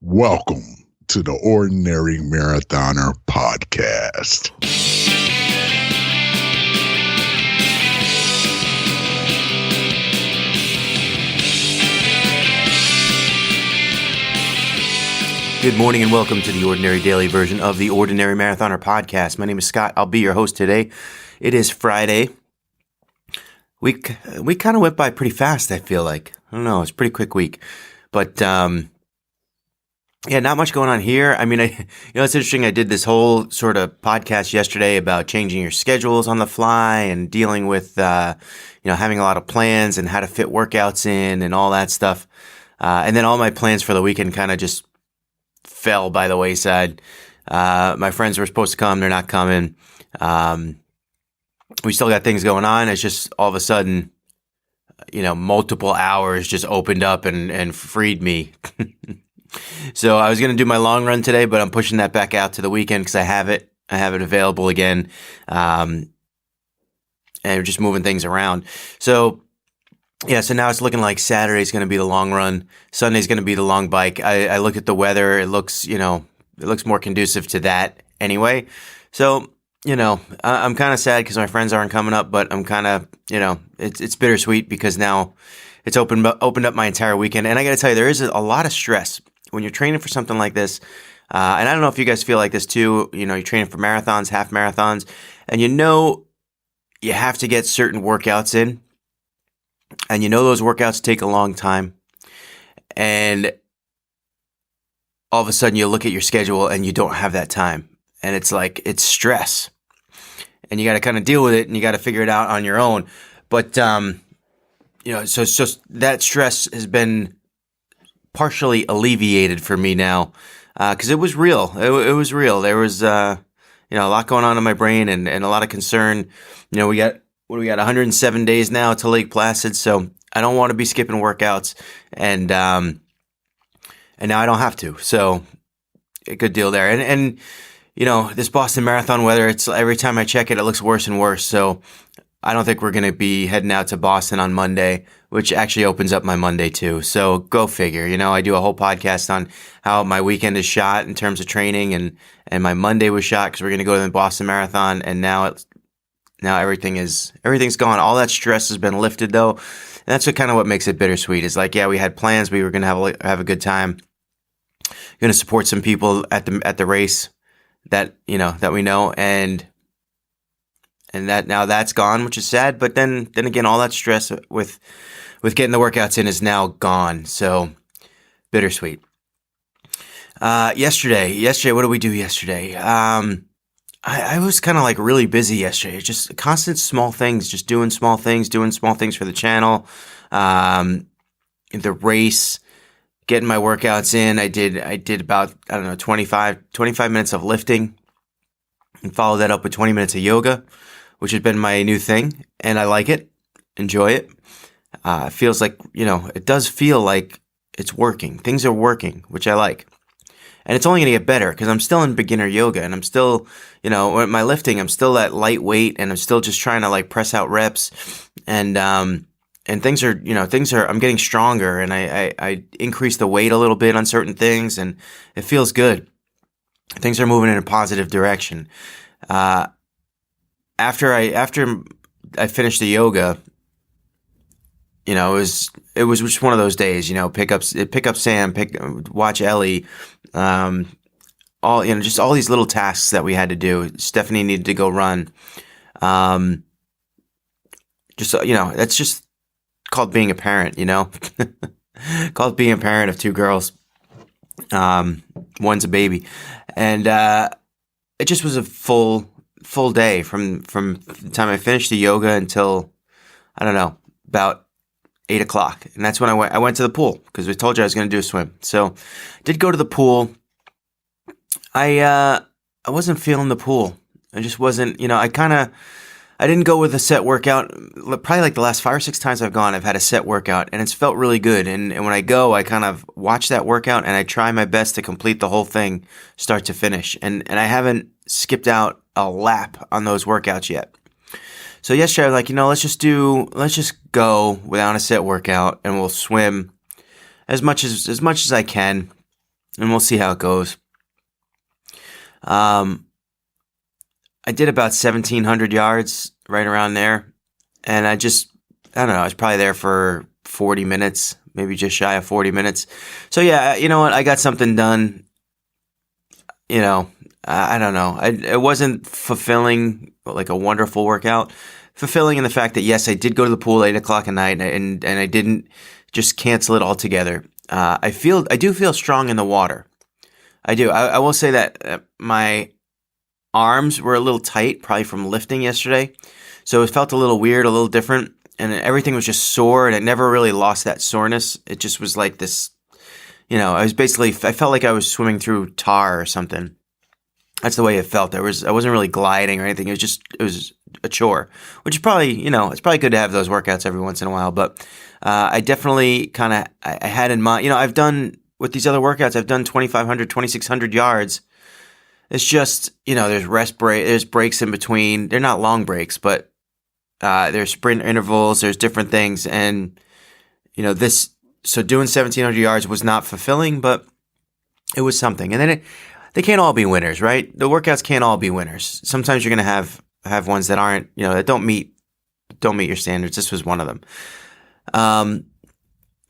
Welcome to the Ordinary Marathoner Podcast. Good morning and welcome to the Ordinary Daily version of the Ordinary Marathoner Podcast. My name is Scott. I'll be your host today. It is Friday. We kind of went by pretty fast, I feel like. I don't know. It's a pretty quick week. But, yeah, not much going on here. I mean, it's interesting. I did this whole sort of podcast yesterday about changing your schedules on the fly and dealing with, having a lot of plans and how to fit workouts in and all that stuff. And then all my plans for the weekend kind of just fell by the wayside. My friends were supposed to come. They're not coming. We still got things going on. It's just all of a sudden, multiple hours just opened up and freed me. So I was going to do my long run today, but I'm pushing that back out to the weekend because I have it available again. And we're just moving things around. So yeah, so now it's looking like Saturday's going to be the long run. Sunday's going to be the long bike. I looked at the weather. It looks more conducive to that anyway. So, I'm kind of sad because my friends aren't coming up, but I'm kind of, it's bittersweet because now it's opened up my entire weekend. And I got to tell you, there is a lot of stress when you're training for something like this. And I don't know if you guys feel like this too. You're training for marathons, half marathons, and you have to get certain workouts in. And those workouts take a long time. And all of a sudden you look at your schedule and you don't have that time. And it's like, it's stress. And you got to kind of deal with it and you got to figure it out on your own. But, so it's just that stress has been partially alleviated for me now. Because it was real. It was real. There was, a lot going on in my brain and a lot of concern. We got 107 days now to Lake Placid, so I don't want to be skipping workouts, and now I don't have to. So a good deal there. And this Boston Marathon weather, it's every time I check it, it looks worse and worse. So I don't think we're going to be heading out to Boston on Monday, which actually opens up my Monday too. So go figure. I do a whole podcast on how my weekend is shot in terms of training, and my Monday was shot because we're going to go to the Boston Marathon, and now everything's gone. All that stress has been lifted though. And that's what makes it bittersweet. Is like, yeah, we had plans. We were going to have a good time. Going to support some people at the race that we know, and that now that's gone, which is sad. But then again, all that stress with getting the workouts in is now gone. So bittersweet. Yesterday, what did we do yesterday? I was kind of like really busy yesterday. Just constant small things, just doing small things for the channel. The race, getting my workouts in. I did about, 25 minutes of lifting and followed that up with 20 minutes of yoga, which has been my new thing. And I like it, enjoy it. It feels like, it does feel like it's working. Things are working, which I like. And it's only going to get better because I'm still in beginner yoga and I'm still, with my lifting, I'm still at lightweight and I'm still just trying to like press out reps and things are, I'm getting stronger and I increase the weight a little bit on certain things and it feels good. Things are moving in a positive direction. After I finished the yoga, it was just one of those days, pick up Sam, watch Ellie, just all these little tasks that we had to do. Stephanie needed to go run. That's just called being a parent, called being a parent of two girls. One's a baby. And, it just was a full day from the time I finished the yoga until, about 8 o'clock. And that's when I went to the pool because we told you I was going to do a swim. So did go to the pool. I wasn't feeling the pool. I just wasn't, I didn't go with a set workout. Probably like the last 5 or 6 times I've gone, I've had a set workout and it's felt really good. And when I go, I kind of watch that workout and I try my best to complete the whole thing start to finish. And I haven't skipped out a lap on those workouts yet. So yesterday I was like, let's just go without a set workout and we'll swim as much as I can. and we'll see how it goes. I did about 1,700 yards, right around there, and I don't know, I was probably there for 40 minutes, maybe just shy of 40 minutes. So yeah, you know what? I got something done. You know, I don't know. It wasn't fulfilling, like a wonderful workout. Fulfilling in the fact that, yes, I did go to the pool at 8 o'clock at night, and I didn't just cancel it altogether. I do feel strong in the water. I do. I will say that my arms were a little tight, probably from lifting yesterday. So it felt a little weird, a little different, and everything was just sore, and it never really lost that soreness. It just was like this, I felt like I was swimming through tar or something. That's the way it felt. I wasn't really gliding or anything. It was a chore, which is probably, it's probably good to have those workouts every once in a while. But I definitely I had in mind, I've done with these other workouts, I've done 2,500, 2,600 yards. It's just, there's breaks in between. They're not long breaks, but there's sprint intervals, there's different things. And, so doing 1,700 yards was not fulfilling, but it was something. And then they can't all be winners, right? The workouts can't all be winners. Sometimes you're going to have ones that aren't, that don't meet your standards. This was one of them. I'm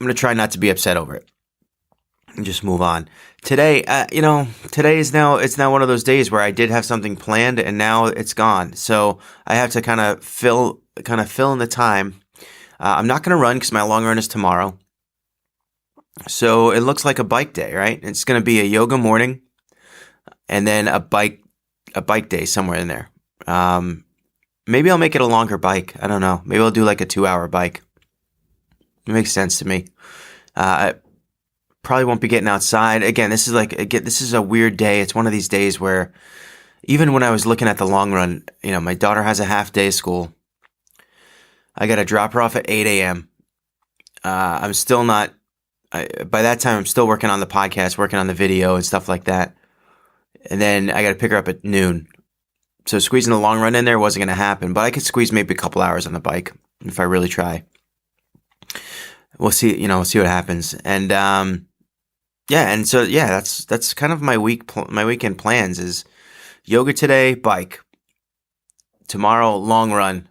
going to try not to be upset over it and just move on. Today, today is now one of those days where I did have something planned and now it's gone. So I have to kind of fill in the time. I'm not going to run because my long run is tomorrow. So it looks like a bike day, right? It's going to be a yoga morning and then a bike day somewhere in there. Maybe I'll make it a longer bike. I don't know. Maybe I'll do like a 2-hour bike. It makes sense to me. I probably won't be getting outside. Again, this is a weird day. It's one of these days where even when I was looking at the long run, my daughter has a half day of school. I got to drop her off at 8 a.m. I'm still not, by that time, I'm still working on the podcast, working on the video and stuff like that. And then I got to pick her up at noon. So squeezing the long run in there wasn't going to happen, but I could squeeze maybe a couple hours on the bike if I really try. We'll see, we'll see what happens. And, that's kind of my weekend plans is yoga today, bike. Tomorrow, long run.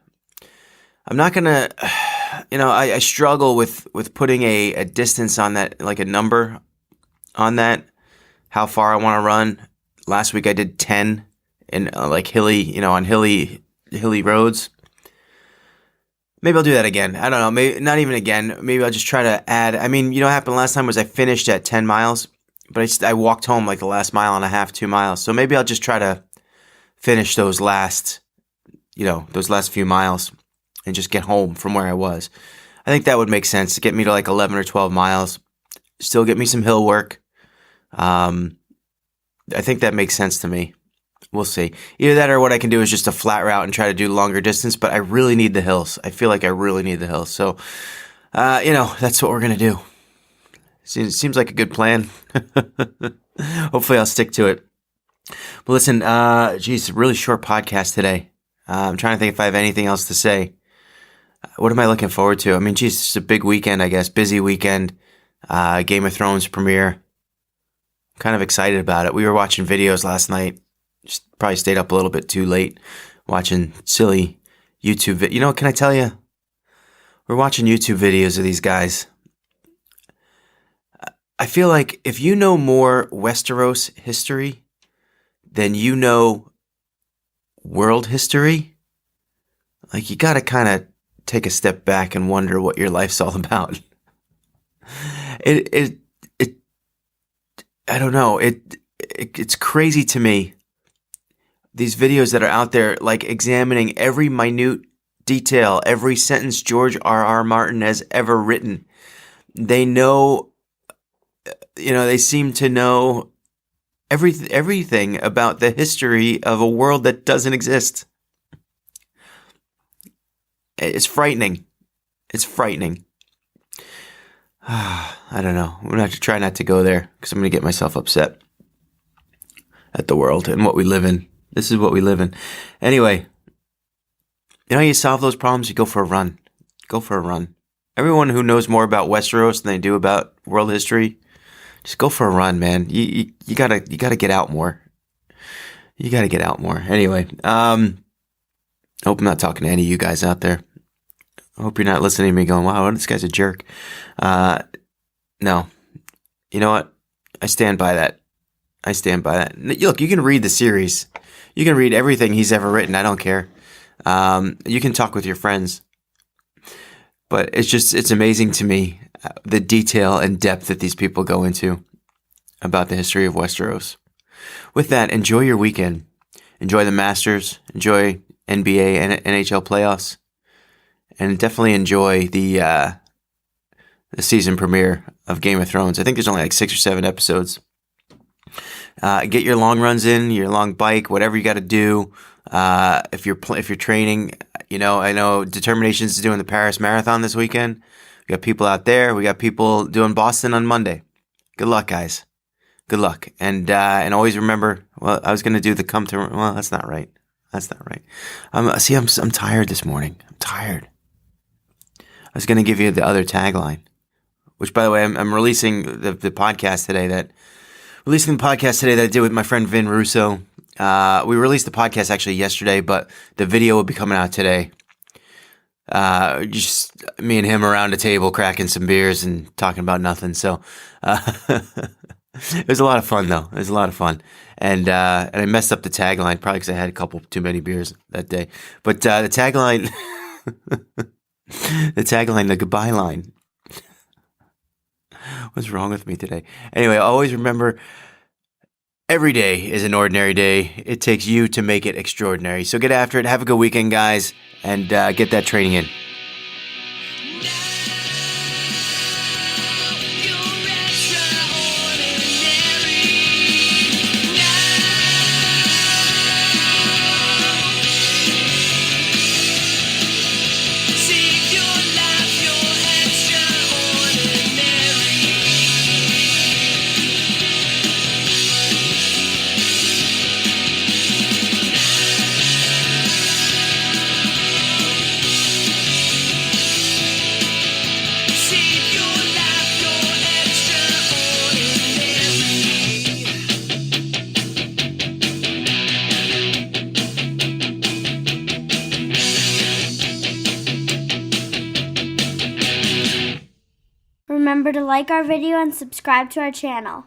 I'm not going to, I struggle with putting a distance on that, like a number on that, how far I want to run. Last week I did 10 in like hilly, on hilly roads. Maybe I'll do that again. I don't know. Maybe not even again. Maybe I'll just try to add. I mean, what happened last time was I finished at 10 miles, but I walked home like the last mile and a half, 2 miles. So maybe I'll just try to finish those last few miles and just get home from where I was. I think that would make sense to get me to like 11 or 12 miles. Still get me some hill work. I think that makes sense to me. We'll see. Either that or what I can do is just a flat route and try to do longer distance, but I really need the hills. I feel like I really need the hills. So, that's what we're going to do. Seems like a good plan. Hopefully I'll stick to it. But listen, really short podcast today. I'm trying to think if I have anything else to say. What am I looking forward to? I mean, it's a big weekend, I guess. Busy weekend. Game of Thrones premiere. I'm kind of excited about it. We were watching videos last night. Just probably stayed up a little bit too late watching silly YouTube videos. Can I tell you? We're watching YouTube videos of these guys. I feel like if you know more Westeros history than you know world history, like you got to kind of take a step back and wonder what your life's all about. I don't know. It's crazy to me. These videos that are out there, like examining every minute detail, every sentence George R.R. Martin has ever written. They know, they seem to know everything about the history of a world that doesn't exist. It's frightening. It's frightening. I don't know. I'm going to have to try not to go there because I'm going to get myself upset at the world and what we live in. This is what we live in. Anyway, how you solve those problems? You go for a run. Go for a run. Everyone who knows more about Westeros than they do about world history, Just go for a run, man. You gotta get out more. You gotta get out more. Anyway, hope I'm not talking to any of you guys out there. I hope you're not listening to me going, wow, this guy's a jerk. No. You know what? I stand by that. Look, you can read the series. You can read everything he's ever written. I don't care. You can talk with your friends. But it's amazing to me the detail and depth that these people go into about the history of Westeros. With that, enjoy your weekend. Enjoy the Masters. Enjoy NBA and NHL playoffs. And definitely enjoy the season premiere of Game of Thrones. I think there's only like 6 or 7 episodes. Get your long runs in, your long bike, whatever you got to do. If you're training, I know Determinations is doing the Paris Marathon this weekend. We got people out there. We got people doing Boston on Monday. Good luck, guys. Good luck, and always remember. Well, I was going to do the come to. Well, that's not right. I'm tired this morning. I'm tired. I was going to give you the other tagline, which, by the way, I'm releasing the podcast today that I did with my friend Vin Russo. We released the podcast actually yesterday, but the video will be coming out today. Just me and him around a table cracking some beers and talking about nothing. So it was a lot of fun, though. It was a lot of fun, and I messed up the tagline probably because I had a couple too many beers that day. But the tagline, the goodbye line. What's wrong with me today? Anyway, always remember, every day is an ordinary day. It takes you to make it extraordinary. So get after it. Have a good weekend, guys, and get that training in. Remember to like our video and subscribe to our channel.